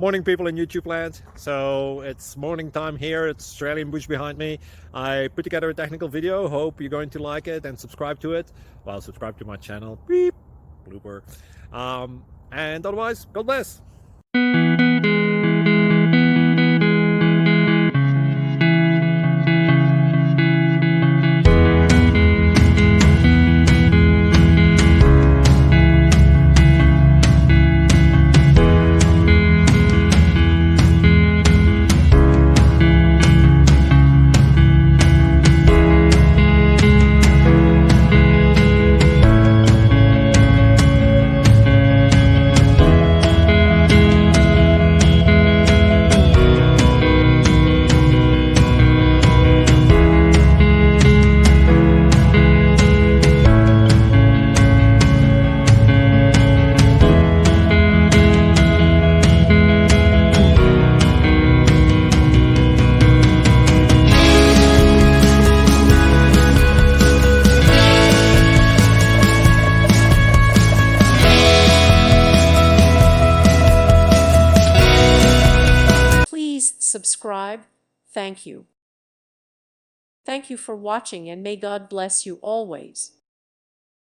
Morning, people in YouTube land. So it's morning time here. It's Australian bush behind me. I put together a technical video. Hope you're going to like it and subscribe to it. Well, subscribe to my channel. Beep, blooper. And otherwise, God bless. Please subscribe. Thank you. Thank you for watching, and may God bless you always.